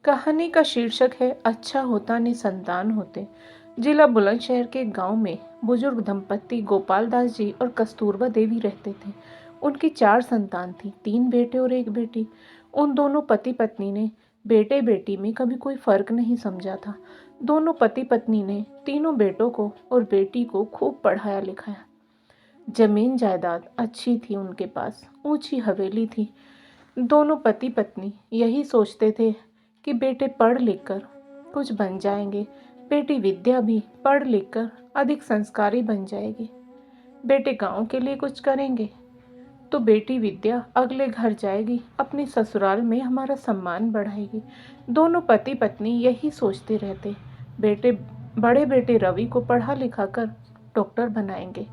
कहानी का शीर्षक है अच्छा होता ने संतान होते। जिला बुलंदशहर के गांव में बुजुर्ग दंपत्ति गोपाल दास जी और कस्तूरबा देवी रहते थे। उनकी 4 संतान थी, 3 बेटे और 1 बेटी। उन दोनों पति पत्नी ने बेटे बेटी में कभी कोई फर्क नहीं समझा था। दोनों पति पत्नी ने तीनों बेटों को और बेटी को खूब पढ़ाया लिखाया। जमीन जायदाद अच्छी थी उनके पास, ऊंची हवेली थी। दोनों पति पत्नी यही सोचते थे कि बेटे पढ़ लिख कर कुछ बन जाएंगे, बेटी विद्या भी पढ़ लिख कर अधिक संस्कारी बन जाएगी। बेटे गांव के लिए कुछ करेंगे तो बेटी विद्या अगले घर जाएगी, अपनी ससुराल में हमारा सम्मान बढ़ाएगी। दोनों पति पत्नी यही सोचते रहते। बेटे बड़े बेटे रवि को पढ़ा लिखा कर डॉक्टर बनाएंगे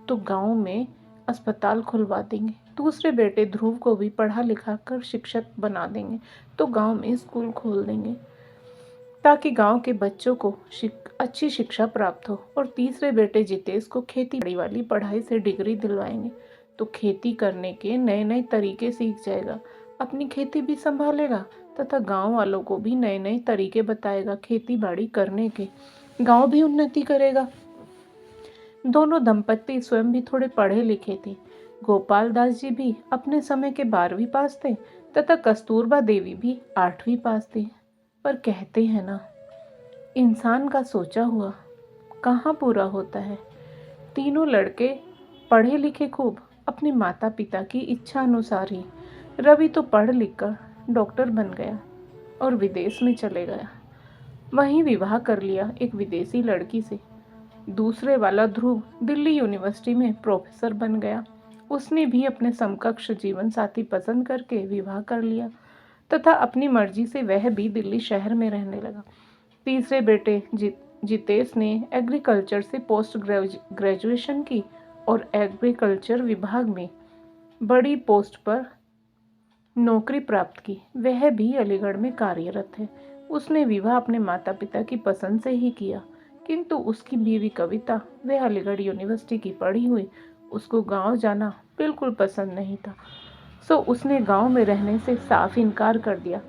तो गांव में अस्पताल खुलवा देंगे। दूसरे बेटे ध्रुव को भी पढ़ा लिखा कर शिक्षक बना देंगे तो गांव में स्कूल खोल देंगे ताकि गांव के बच्चों को अच्छी शिक्षा प्राप्त हो। और तीसरे बेटे जितेश को खेती बाड़ी वाली पढ़ाई से डिग्री दिलवाएंगे तो खेती करने के नए नए तरीके सीख जाएगा, अपनी खेती भी संभालेगा तथा गांव वालों को भी नए नए तरीके बताएगा खेती बाड़ी करने के। गांव भी उन्नति करेगा। दोनों दंपत्ति स्वयं भी थोड़े पढ़े लिखे थे। गोपाल दास जी भी अपने समय के 12वीं पास थे तथा कस्तूरबा देवी भी 8वीं पास थे। पर कहते हैं ना, इंसान का सोचा हुआ कहाँ पूरा होता है। तीनों लड़के पढ़े लिखे खूब, अपने माता पिता की इच्छा अनुसार ही। रवि तो पढ़ लिख कर डॉक्टर बन गया और विदेश में चले गया, वहीं विवाह कर लिया एक विदेशी लड़की से। दूसरे वाला ध्रुव दिल्ली यूनिवर्सिटी में प्रोफेसर बन गया। उसने भी अपने समकक्ष जीवन साथी पसंद करके विवाह कर लिया तथा अपनी मर्जी से वह भी दिल्ली शहर में रहने लगा। तीसरे बेटे जितेश ने एग्रीकल्चर से पोस्ट ग्रेजुएशन की और एग्रीकल्चर विभाग में बड़ी पोस्ट पर नौकरी प्राप्त की। वह भी अलीगढ़ में कार्यरत है। उसने विवाह अपने माता पिता की पसंद से ही किया, किंतु उसकी बीवी कविता, वह अलीगढ़ यूनिवर्सिटी की पढ़ी हुई, उसको गांव जाना बिल्कुल पसंद नहीं था, सो उसने गांव में रहने से साफ इनकार कर दिया।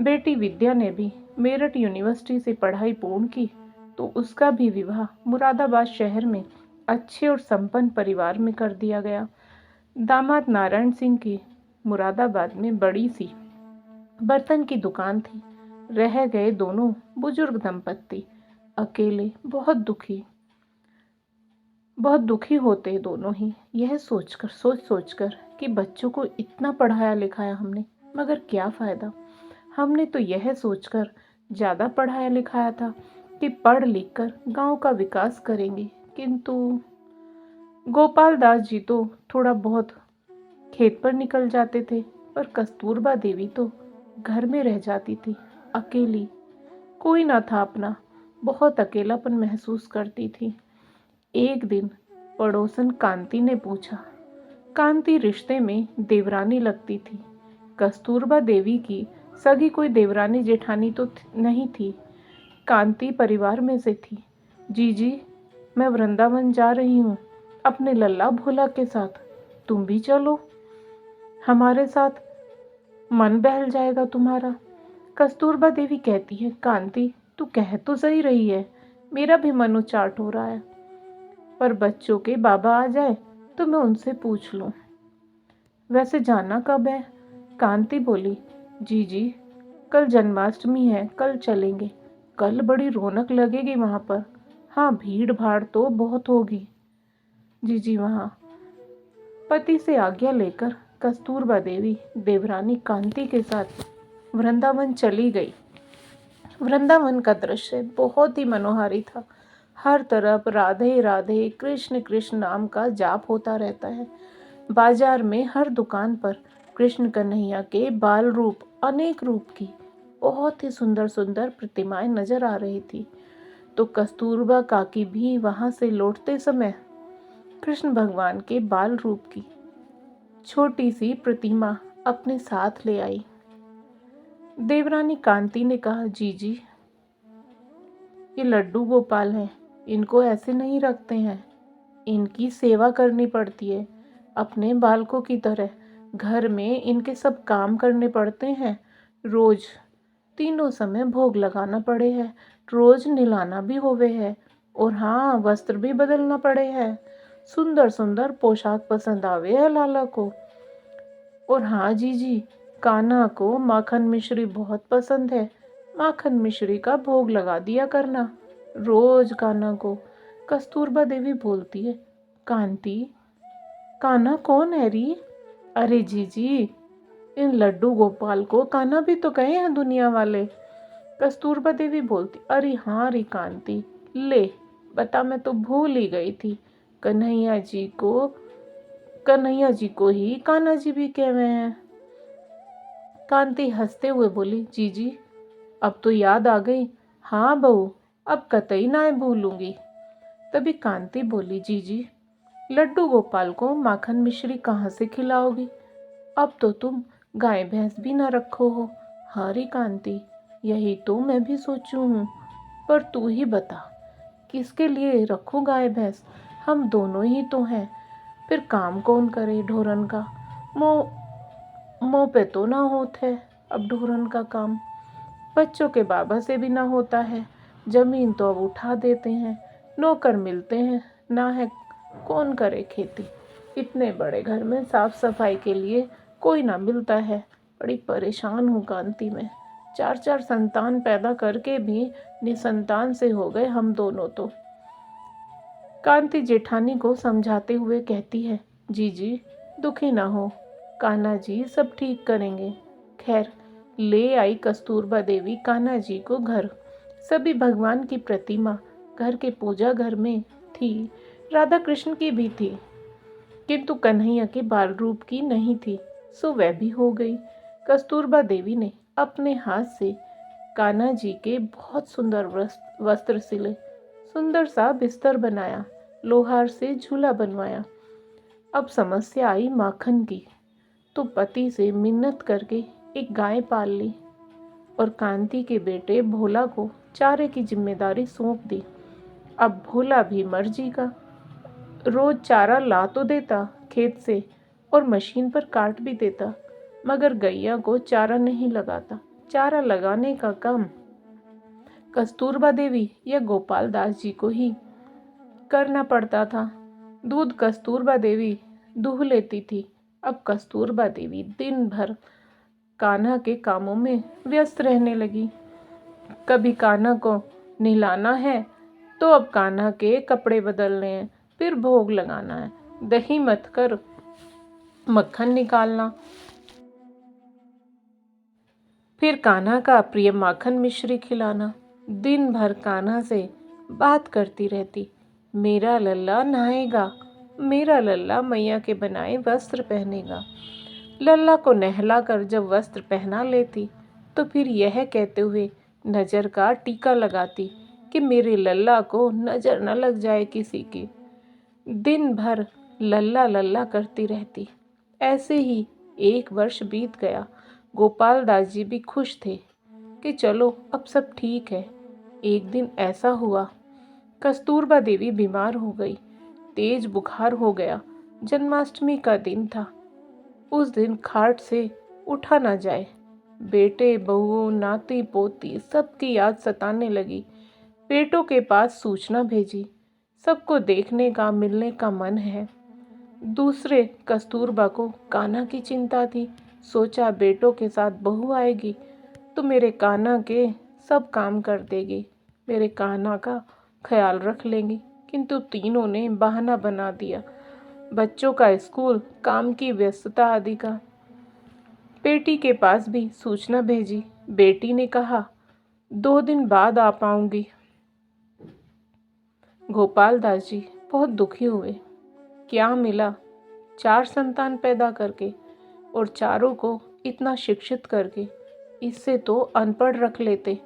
बेटी विद्या ने भी मेरठ यूनिवर्सिटी से पढ़ाई पूर्ण की तो उसका भी विवाह मुरादाबाद शहर में अच्छे और संपन्न परिवार में कर दिया गया। दामाद नारायण सिंह की मुरादाबाद में बड़ी सी बर्तन की दुकान थी। रह गए दोनों बुजुर्ग दंपत्ति अकेले, बहुत दुखी होते दोनों ही, यह सोचकर कि बच्चों को इतना पढ़ाया लिखाया हमने, मगर क्या फ़ायदा। हमने तो यह सोचकर ज़्यादा पढ़ाया लिखाया था कि पढ़ लिख कर गाँव का विकास करेंगे, किंतु गोपाल दास जी तो थोड़ा बहुत खेत पर निकल जाते थे, पर कस्तूरबा देवी तो घर में रह जाती थी अकेली। कोई ना था अपना, बहुत अकेलापन महसूस करती थी। एक दिन पड़ोसन कांति ने पूछा। कांति रिश्ते में देवरानी लगती थी। कस्तूरबा देवी की सगी कोई देवरानी जेठानी तो नहीं थी, कांति परिवार में से थी। जीजी, मैं वृंदावन जा रही हूँ अपने लल्ला भोला के साथ, तुम भी चलो हमारे साथ, मन बहल जाएगा तुम्हारा। कस्तूरबा देवी कहती है, कांति तू कह तो सही रही है, मेरा भी मन उचाट हो रहा है, पर बच्चों के बाबा आ जाए तो मैं उनसे पूछ लूं। वैसे जाना कब है? कांति बोली, जी कल जन्माष्टमी है, कल चलेंगे। कल बड़ी रौनक लगेगी वहां पर। हाँ, भीड़ भाड़ तो बहुत होगी। जी वहां। पति से आज्ञा लेकर कस्तूरबा देवी देवरानी कांति के साथ वृंदावन चली गई। वृंदावन का दृश्य बहुत ही मनोहारी था। हर तरफ राधे राधे कृष्ण कृष्ण नाम का जाप होता रहता है। बाजार में हर दुकान पर कृष्ण कन्हैया के बाल रूप, अनेक रूप की बहुत ही सुंदर सुंदर प्रतिमाएं नजर आ रही थी। तो कस्तूरबा काकी भी वहां से लौटते समय कृष्ण भगवान के बाल रूप की छोटी सी प्रतिमा अपने साथ ले आई। देवरानी कांति ने कहा, जी ये लड्डू गोपाल हैं, इनको ऐसे नहीं रखते हैं, इनकी सेवा करनी पड़ती है अपने बालकों की तरह। घर में इनके सब काम करने पड़ते हैं रोज, तीनों समय भोग लगाना पड़े है, रोज नहलाना भी होवे है, और हाँ, वस्त्र भी बदलना पड़े है। सुंदर सुंदर पोशाक पसंद आवे है लाला को। और हाँ जीजी, कान्हा को माखन मिश्री बहुत पसंद है। माखन मिश्री का भोग लगा दिया करना रोज कान्हा को। कस्तूरबा देवी बोलती है, कांति, कान्हा कौन है री? अरे जीजी, इन लड्डू गोपाल को कान्हा भी तो कहे हैं दुनिया वाले। कस्तूरबा देवी बोलती, अरे हाँ री कांति, ले बता, मैं तो भूल ही गई थी। कन्हैया जी को कन्हैया जी को ही कान्हा जी भी कहवे हैं। कांति हंसते हुए बोली, जीजी अब तो याद आ गई। हाँ बहू, अब कतई ना भूलूंगी। तभी कांति बोली, जीजी लड्डू गोपाल को माखन मिश्री कहाँ से खिलाओगी? अब तो तुम गाय भैंस भी ना रखो हो। हारी कांति, यही तो मैं भी सोचूं हूँ, पर तू ही बता, किसके लिए रखूं गाय भैंस? हम दोनों ही तो हैं। फिर काम कौन करे ढोरन का? मुँह पे तो ना होत है अब ढोरन का काम। बच्चों के बाबा से भी ना होता है। जमीन तो अब उठा देते हैं, नौकर मिलते हैं ना है, कौन करे खेती? इतने बड़े घर में साफ सफाई के लिए कोई ना मिलता है। बड़ी परेशान हूँ कांति में। 4-4 संतान पैदा करके भी निसंतान से हो गए हम दोनों तो। कांति जेठानी को समझाते हुए कहती है, जीजी दुखी ना हो, कान्हा जी सब ठीक करेंगे। खैर, ले आई कस्तूरबा देवी कान्हा जी को घर। सभी भगवान की प्रतिमा घर के पूजा घर में थी। राधा कृष्ण की भी थी, किंतु कन्हैया के बाल रूप की नहीं थी, सो वह भी हो गई। कस्तूरबा देवी ने अपने हाथ से कान्हा जी के बहुत सुंदर वस्त्र सिले, सुंदर सा बिस्तर बनाया, लोहार से झूला बनवाया। अब समस्या आई माखन की, तो पति से मिन्नत करके एक गाय पाल ली और कांति के बेटे भोला को चारे की जिम्मेदारी सौंप दी। अब भोला भी मर्जी का रोज चारा ला तो देता खेत से और मशीन पर काट भी देता, मगर गैया को चारा नहीं लगाता। चारा लगाने का काम कस्तूरबा देवी या गोपाल दास जी को ही करना पड़ता था। दूध कस्तूरबा देवी दूह लेती थी। अब कस्तूरबा देवी दिन भर कान्हा के कामों में व्यस्त रहने लगी। कभी कान्हा को नहलाना है तो अब कान्हा के कपड़े बदलने हैं, फिर भोग लगाना है, दही मथ कर मक्खन निकालना, फिर कान्हा का प्रिय माखन मिश्री खिलाना। दिन भर कान्हा से बात करती रहती, मेरा लल्ला नहाएगा, मेरा लल्ला मैया के बनाए वस्त्र पहनेगा। लल्ला को नहला कर जब वस्त्र पहना लेती तो फिर यह कहते हुए नज़र का टीका लगाती कि मेरे लल्ला को नज़र न लग जाए किसी की। दिन भर लल्ला लल्ला करती रहती। ऐसे ही 1 वर्ष बीत गया। गोपाल दास जी भी खुश थे कि चलो अब सब ठीक है। एक दिन ऐसा हुआ, कस्तूरबा देवी बीमार हो गई, तेज बुखार हो गया। जन्माष्टमी का दिन था। उस दिन खाट से उठा ना जाए। बेटे बहू नाती पोती सबकी याद सताने लगी। बेटों के पास सूचना भेजी, सबको देखने का मिलने का मन है। दूसरे कस्तूरबा को कान्हा की चिंता थी। सोचा बेटों के साथ बहू आएगी तो मेरे कान्हा के सब काम कर देगी, मेरे कान्हा का ख्याल रख लेंगी। किंतु तीनों ने बहाना बना दिया, बच्चों का स्कूल, काम की व्यस्तता आदि का। बेटी के पास भी सूचना भेजी। बेटी ने कहा 2 दिन बाद आ पाऊंगी। गोपाल दास जी बहुत दुखी हुए। क्या मिला 4 संतान पैदा करके और चारों को इतना शिक्षित करके? इससे तो अनपढ़ रख लेते,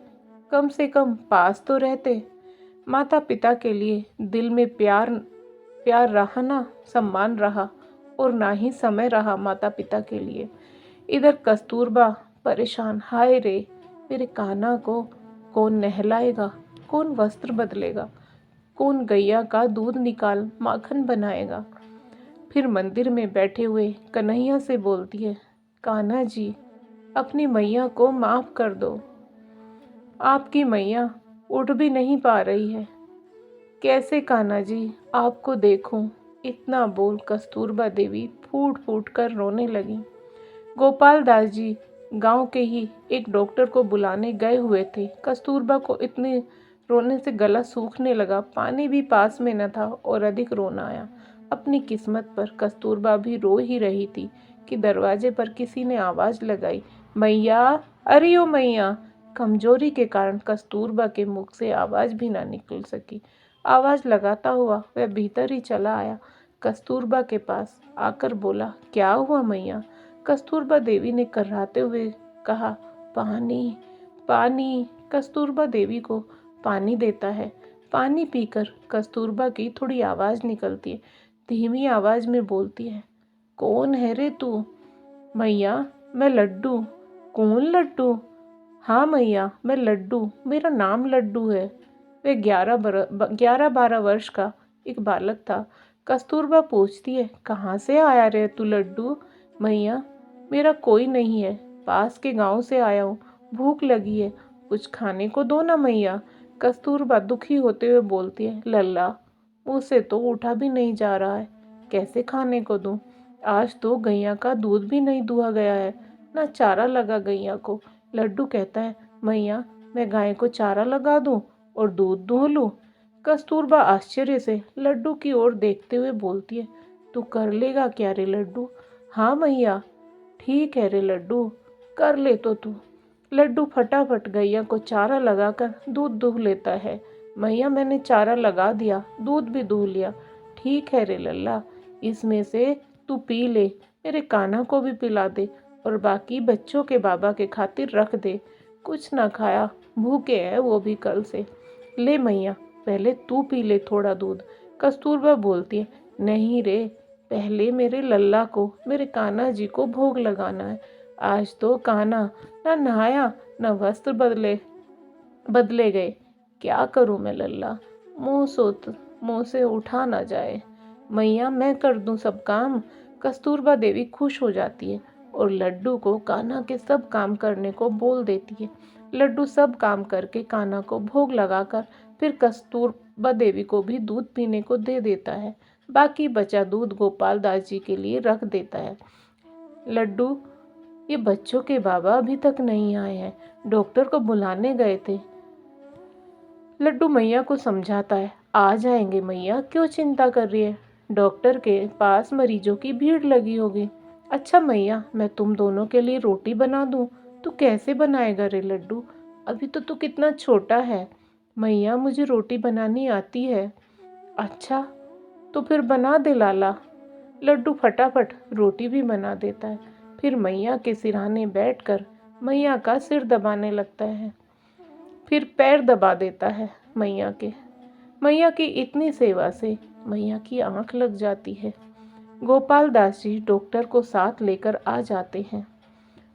कम से कम पास तो रहते। माता पिता के लिए दिल में प्यार रहा ना सम्मान रहा, और ना ही समय रहा माता पिता के लिए। इधर कस्तूरबा परेशान, हाय रे, मेरे कान्हा को कौन नहलाएगा, कौन वस्त्र बदलेगा, कौन गैया का दूध निकाल माखन बनाएगा। फिर मंदिर में बैठे हुए कन्हैया से बोलती है, कान्हा जी अपनी मैया को माफ़ कर दो। आपकी मैया उठ भी नहीं पा रही है। कैसे कान्हा जी आपको देखूं? इतना बोल कस्तूरबा देवी फूट फूट कर रोने लगी। गोपाल दास जी गांव के ही एक डॉक्टर को बुलाने गए हुए थे। कस्तूरबा को इतने रोने से गला सूखने लगा, पानी भी पास में न था और अधिक रोना आया। अपनी किस्मत पर कस्तूरबा भी रो ही रही थी कि दरवाजे पर किसी ने आवाज लगाई, मैया, अरे ओ मैया। कमजोरी के कारण कस्तूरबा के मुख से आवाज भी ना निकल सकी। आवाज लगाता हुआ वह भीतर ही चला आया। कस्तूरबा के पास आकर बोला, क्या हुआ मैया? कस्तूरबा देवी ने कर्राते हुए कहा, पानी, पानी। कस्तूरबा देवी को पानी देता है। पानी पीकर कस्तूरबा की थोड़ी आवाज निकलती है। धीमी आवाज में बोलती है, कौन है रे तू? मैया, मैं लड्डू। कौन लड्डू? हाँ मैया, मैं लड्डू, मेरा नाम लड्डू है। वह 11-12 वर्ष का एक बालक था। कस्तूरबा पूछती है, कहाँ से आया रे तू लड्डू? मैया, मेरा कोई नहीं है, पास के गांव से आया हूँ, भूख लगी है, कुछ खाने को दो ना मैया। कस्तूरबा दुखी होते हुए बोलती है, लल्ला, मुझसे तो उठा भी नहीं जा रहा है, कैसे खाने को दूं? आज तो गैया का दूध भी नहीं दुहा गया है, ना चारा लगा गैया को। लड्डू कहता है, मैया, मैं गाय को चारा लगा दूं और दूध दूह लूं? कस्तूरबा आश्चर्य से लड्डू की ओर देखते हुए बोलती है, तू कर लेगा क्या रे लड्डू? हाँ मैया, ठीक है रे लड्डू, कर ले तो तू। लड्डू फटाफट गैया को चारा लगाकर दूध दूह लेता है। मैया, मैंने चारा लगा दिया, दूध भी दूह लिया। ठीक है रे लल्ला, इसमें से तू पी ले, मेरे कान्हा को भी पिला दे और बाकी बच्चों के बाबा के खातिर रख दे। कुछ ना खाया, भूखे है वो भी कल से। ले मैया, पहले तू पी ले थोड़ा दूध। कस्तूरबा बोलती है, नहीं रे, पहले मेरे लल्ला को, मेरे कान्हा जी को भोग लगाना है। आज तो कान्हा ना नहाया न वस्त्र बदले गए। क्या करूं मैं लल्ला, मुंह से उठा ना जाए। मैया, मैं कर दूं सब काम। कस्तूरबा देवी खुश हो जाती है और लड्डू को कान्हा के सब काम करने को बोल देती है। लड्डू सब काम करके कान्हा को भोग लगाकर फिर कस्तूरबा देवी को भी दूध पीने को दे देता है। बाकी बचा दूध गोपाल दास जी के लिए रख देता है। लड्डू, ये बच्चों के बाबा अभी तक नहीं आए हैं, डॉक्टर को बुलाने गए थे। लड्डू मैया को समझाता है, आ जाएंगे मैया, क्यों चिंता कर रही है? डॉक्टर के पास मरीजों की भीड़ लगी होगी। अच्छा मैया, मैं तुम दोनों के लिए रोटी बना दूं? तू कैसे बनाएगा रे लड्डू? अभी तो तू कितना छोटा है। मैया, मुझे रोटी बनानी आती है। अच्छा, तो फिर बना दे लाला। लड्डू फटाफट रोटी भी बना देता है। फिर मैया के सिरहाने बैठकर मैया का सिर दबाने लगता है, फिर पैर दबा देता है मैया के। मैया की इतनी सेवा से मैया की आंख लग जाती है। गोपाल दास जी डॉक्टर को साथ लेकर आ जाते हैं।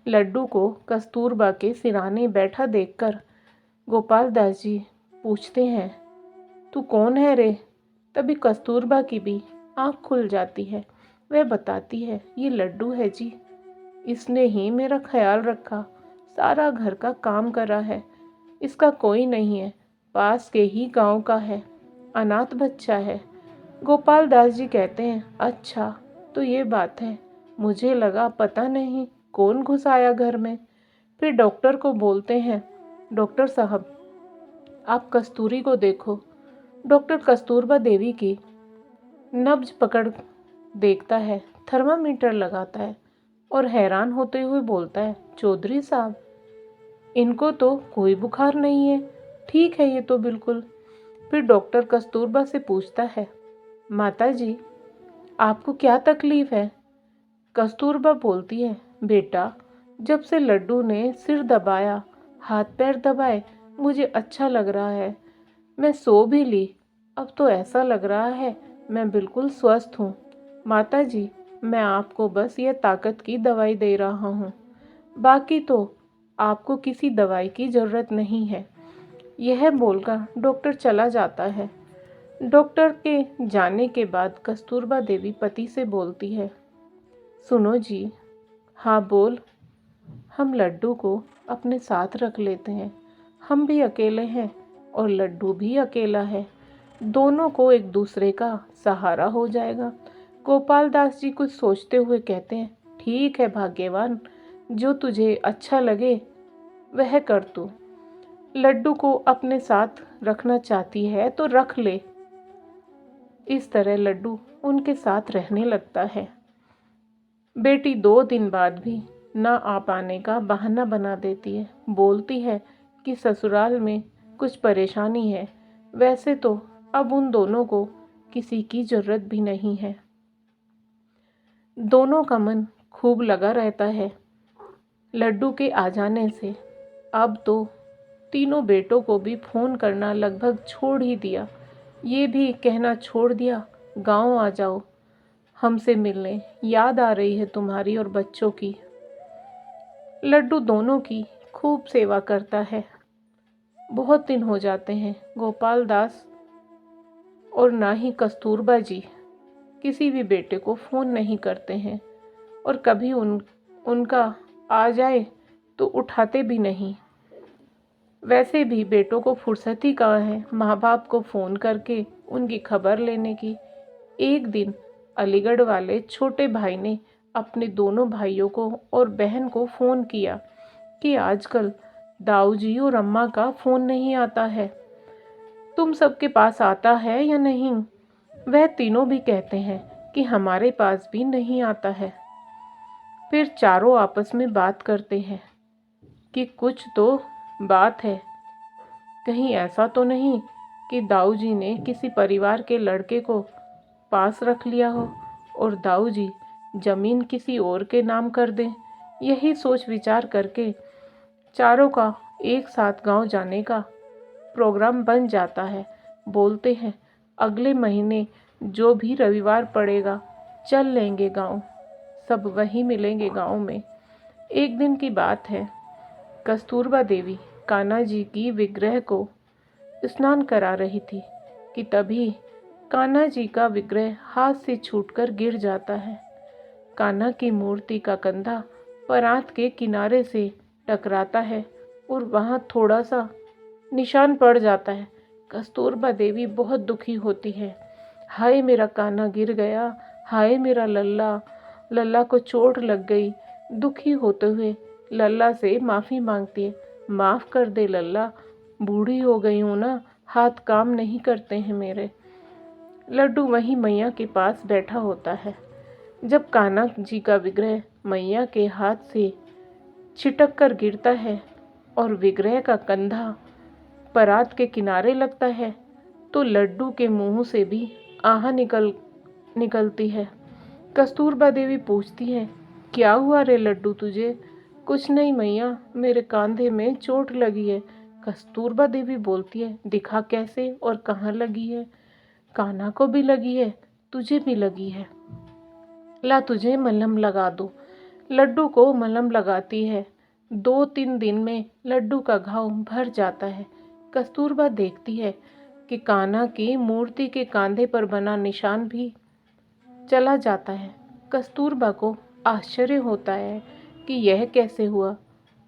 लड्डू को कस्तूरबा के सिरहाने बैठा देखकर गोपाल दास जी पूछते हैं, तू कौन है रे? तभी कस्तूरबा की भी आंख खुल जाती है। वह बताती है, ये लड्डू है जी, इसने ही मेरा ख्याल रखा, सारा घर का काम करा है। इसका कोई नहीं है, पास के ही गांव का है, अनाथ बच्चा है। गोपाल दास जी कहते हैं, अच्छा, तो ये बात है, मुझे लगा पता नहीं कौन घुस आया घर में। फिर डॉक्टर को बोलते हैं, डॉक्टर साहब, आप कस्तूरी को देखो। डॉक्टर कस्तूरबा देवी की नब्ज पकड़ देखता है, थर्मामीटर लगाता है और हैरान होते हुए बोलता है, चौधरी साहब, इनको तो कोई बुखार नहीं है, ठीक है ये तो बिल्कुल। फिर डॉक्टर कस्तूरबा से पूछता है, माता जी, आपको क्या तकलीफ है? कस्तूरबा बोलती है, बेटा, जब से लड्डू ने सिर दबाया, हाथ पैर दबाए, मुझे अच्छा लग रहा है। मैं सो भी ली, अब तो ऐसा लग रहा है मैं बिल्कुल स्वस्थ हूँ। माता जी, मैं आपको बस ये ताकत की दवाई दे रहा हूँ, बाकी तो आपको किसी दवाई की ज़रूरत नहीं है। यह बोलकर डॉक्टर चला जाता है। डॉक्टर के जाने के बाद कस्तूरबा देवी पति से बोलती है, सुनो जी। हाँ बोल। हम लड्डू को अपने साथ रख लेते हैं, हम भी अकेले हैं और लड्डू भी अकेला है। दोनों को एक दूसरे का सहारा हो जाएगा। गोपाल दास जी कुछ सोचते हुए कहते हैं, ठीक है भाग्यवान, जो तुझे अच्छा लगे वह कर तू। लड्डू को अपने साथ रखना चाहती है तो रख ले। इस तरह लड्डू उनके साथ रहने लगता है। बेटी 2 दिन बाद भी न आ पाने का बहाना बना देती है। बोलती है कि ससुराल में कुछ परेशानी है। वैसे तो अब उन दोनों को किसी की जरूरत भी नहीं है। दोनों का मन खूब लगा रहता है लड्डू के आ जाने से। अब तो तीनों बेटों को भी फ़ोन करना लगभग छोड़ ही दिया। ये भी कहना छोड़ दिया, गांव आ जाओ हमसे मिलने, याद आ रही है तुम्हारी और बच्चों की। लड्डू दोनों की खूब सेवा करता है। बहुत दिन हो जाते हैं गोपाल दास और ना ही कस्तूरबा जी किसी भी बेटे को फ़ोन नहीं करते हैं, और कभी उनका आ जाए तो उठाते भी नहीं। वैसे भी बेटों को फुर्सत ही कहाँ है माँ बाप को फ़ोन करके उनकी खबर लेने की। एक दिन अलीगढ़ वाले छोटे भाई ने अपने दोनों भाइयों को और बहन को फ़ोन किया कि आजकल दाऊ जी और अम्मा का फ़ोन नहीं आता है, तुम सबके पास आता है या नहीं। वह तीनों भी कहते हैं कि हमारे पास भी नहीं आता है। फिर चारों आपस में बात करते हैं कि कुछ तो बात है, कहीं ऐसा तो नहीं कि दाऊ जी ने किसी परिवार के लड़के को पास रख लिया हो और दाऊ जी जमीन किसी और के नाम कर दें। यही सोच विचार करके चारों का एक साथ गांव जाने का प्रोग्राम बन जाता है। बोलते हैं अगले महीने जो भी रविवार पड़ेगा चल लेंगे गांव, सब वहीं मिलेंगे गांव में। एक दिन की बात है, कस्तूरबा देवी कान्हा जी की विग्रह को स्नान करा रही थी कि तभी कान्हा जी का विग्रह हाथ से छूटकर गिर जाता है। कान्हा की मूर्ति का कंधा परात के किनारे से टकराता है और वहाँ थोड़ा सा निशान पड़ जाता है। कस्तूरबा देवी बहुत दुखी होती है। हाय मेरा कान्हा गिर गया, हाय मेरा लल्ला, लल्ला को चोट लग गई। दुखी होते हुए लल्ला से माफ़ी मांगती है, माफ़ कर दे लल्ला, बूढ़ी हो गई हूँ ना, हाथ काम नहीं करते हैं मेरे। लड्डू वहीं मैया के पास बैठा होता है। जब कान्हा जी का विग्रह मैया के हाथ से छिटक कर गिरता है और विग्रह का कंधा परात के किनारे लगता है तो लड्डू के मुंह से भी आह निकलती है। कस्तूरबा देवी पूछती है, क्या हुआ रे लड्डू तुझे। कुछ नहीं मैया, मेरे कंधे में चोट लगी है। कस्तूरबा देवी बोलती है, दिखा कैसे और कहाँ लगी है। कान्हा को भी लगी है, तुझे भी लगी है, ला तुझे मलहम लगा दो। लड्डू को मलहम लगाती है। 2-3 दिन में लड्डू का घाव भर जाता है। कस्तूरबा देखती है कि कान्हा की मूर्ति के कंधे पर बना निशान भी चला जाता है। कस्तूरबा को आश्चर्य होता है कि यह कैसे हुआ।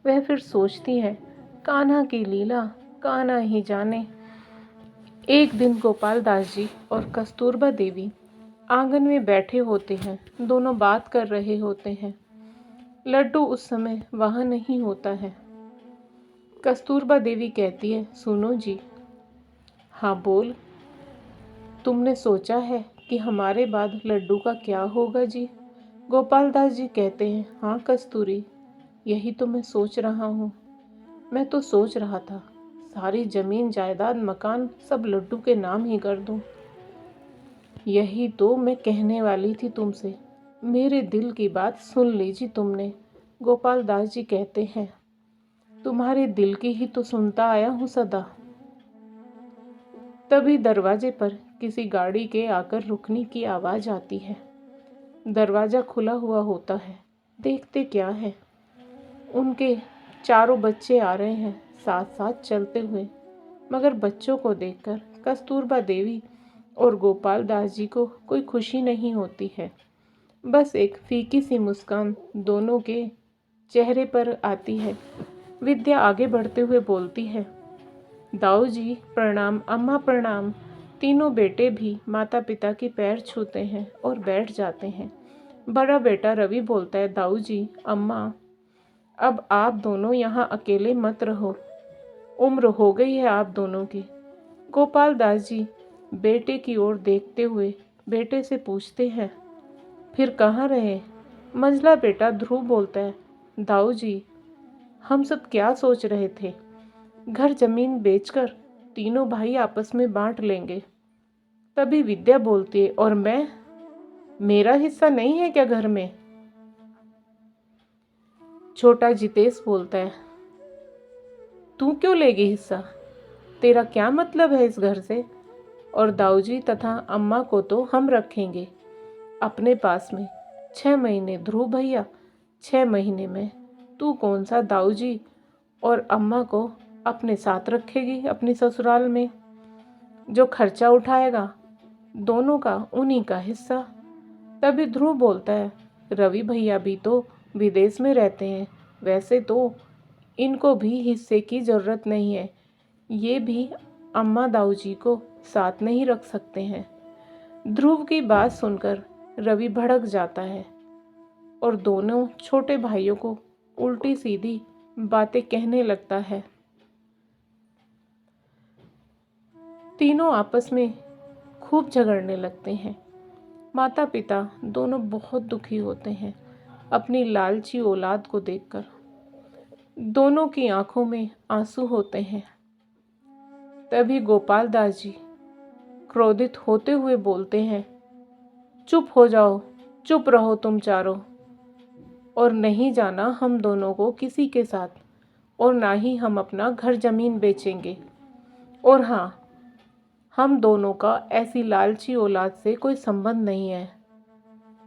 वह फिर सोचती है, कान्हा की लीला कान्हा ही जाने। एक दिन गोपाल दास जी और कस्तूरबा देवी आंगन में बैठे होते हैं। दोनों बात कर रहे होते हैं। लड्डू उस समय वहाँ नहीं होता है। कस्तूरबा देवी कहती है, सुनो जी। हाँ बोल। तुमने सोचा है कि हमारे बाद लड्डू का क्या होगा जी। गोपाल दास जी कहते हैं, हाँ कस्तूरी, यही तो मैं सोच रहा हूँ। मैं तो सोच रहा था सारी जमीन जायदाद मकान सब लड्डू के नाम ही कर दूँ। यही तो मैं कहने वाली थी तुमसे, मेरे दिल की बात सुन लीजिए तुमने। गोपाल दास जी कहते हैं, तुम्हारे दिल की ही तो सुनता आया हूँ सदा। तभी दरवाजे पर किसी गाड़ी के आकर रुकने की आवाज़ आती है। दरवाज़ा खुला हुआ होता है। देखते क्या है, उनके चारों बच्चे आ रहे हैं साथ साथ चलते हुए। मगर बच्चों को देखकर कस्तूरबा देवी और गोपाल दास जी को कोई खुशी नहीं होती है। बस एक फीकी सी मुस्कान दोनों के चेहरे पर आती है। विद्या आगे बढ़ते हुए बोलती है, दाऊ जी प्रणाम, अम्मा प्रणाम। तीनों बेटे भी माता पिता के पैर छूते हैं और बैठ जाते हैं। बड़ा बेटा रवि बोलता है, दाऊ जी, अम्मा, अब आप दोनों यहाँ अकेले मत रहो, उम्र हो गई है आप दोनों की। गोपाल दास जी बेटे की ओर देखते हुए बेटे से पूछते हैं, फिर कहाँ रहे? मंझला बेटा ध्रुव बोलता है, दाऊ जी, हम सब क्या सोच रहे थे, घर जमीन बेचकर तीनों भाई आपस में बांट लेंगे। तभी विद्या बोलती है, और मैं, मेरा हिस्सा नहीं है क्या घर में? छोटा जितेश बोलता है, तू क्यों लेगी हिस्सा, तेरा क्या मतलब है इस घर से? और दाऊजी तथा अम्मा को तो हम रखेंगे अपने पास में। 6 महीने ध्रुव भैया, 6 महीने में तू कौन सा दाऊजी और अम्मा को अपने साथ रखेगी अपनी ससुराल में? जो खर्चा उठाएगा दोनों का उन्हीं का हिस्सा। तभी ध्रुव बोलता है, रवि भैया भी तो विदेश में रहते हैं, वैसे तो इनको भी हिस्से की ज़रूरत नहीं है, ये भी अम्मा दाऊ जी को साथ नहीं रख सकते हैं। ध्रुव की बात सुनकर रवि भड़क जाता है और दोनों छोटे भाइयों को उल्टी सीधी बातें कहने लगता है। तीनों आपस में खूब झगड़ने लगते हैं। माता पिता दोनों बहुत दुखी होते हैं अपनी लालची औलाद को देखकर। दोनों की आंखों में आंसू होते हैं। तभी गोपाल दास जी क्रोधित होते हुए बोलते हैं, चुप हो जाओ, चुप रहो तुम चारों, और नहीं जाना हम दोनों को किसी के साथ, और ना ही हम अपना घर जमीन बेचेंगे। और हाँ, हम दोनों का ऐसी लालची औलाद से कोई संबंध नहीं है।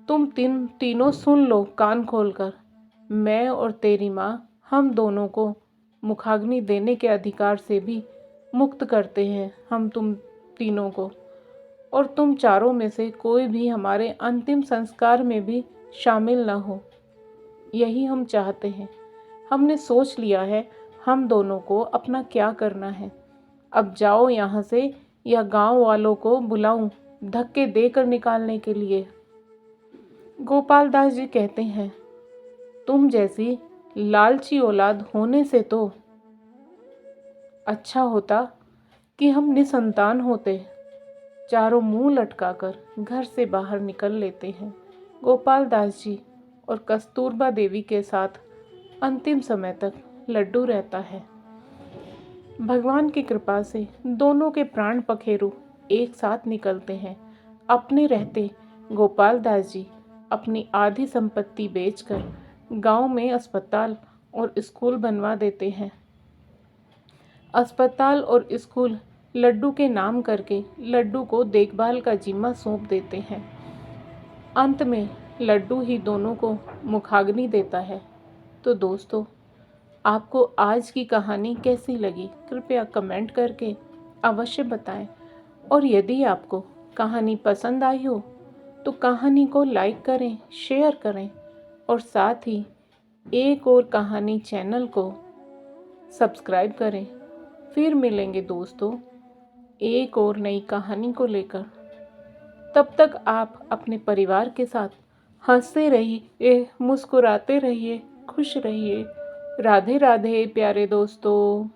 तुम तीनों सुन लो कान खोलकर, मैं और तेरी माँ हम दोनों को मुखाग्नि देने के अधिकार से भी मुक्त करते हैं हम तुम तीनों को, और तुम चारों में से कोई भी हमारे अंतिम संस्कार में भी शामिल न हो, यही हम चाहते हैं। हमने सोच लिया है हम दोनों को अपना क्या करना है। अब जाओ यहाँ से, या गांव वालों को बुलाऊं धक्के देकर निकालने के लिए। गोपाल दास जी कहते हैं, तुम जैसी लालची औलाद होने से तो अच्छा होता कि हम निसंतान होते। चारों मुंह लटकाकर घर से बाहर निकल लेते हैं। गोपाल दास जी और कस्तूरबा देवी के साथ अंतिम समय तक लड्डू रहता है। भगवान की कृपा से दोनों के प्राण पखेरु एक साथ निकलते हैं। अपने रहते गोपाल दास जी अपनी आधी संपत्ति बेचकर गांव में अस्पताल और स्कूल बनवा देते हैं। अस्पताल और स्कूल लड्डू के नाम करके लड्डू को देखभाल का जिम्मा सौंप देते हैं। अंत में लड्डू ही दोनों को मुखाग्नि देता है। तो दोस्तों, आपको आज की कहानी कैसी लगी कृपया कमेंट करके अवश्य बताएं। और यदि आपको कहानी पसंद आई हो तो कहानी को लाइक करें, शेयर करें, और साथ ही एक और कहानी चैनल को सब्सक्राइब करें। फिर मिलेंगे दोस्तों एक और नई कहानी को लेकर। तब तक आप अपने परिवार के साथ हंसते रहिए, मुस्कुराते रहिए, खुश रहिए। राधे राधे प्यारे दोस्तों।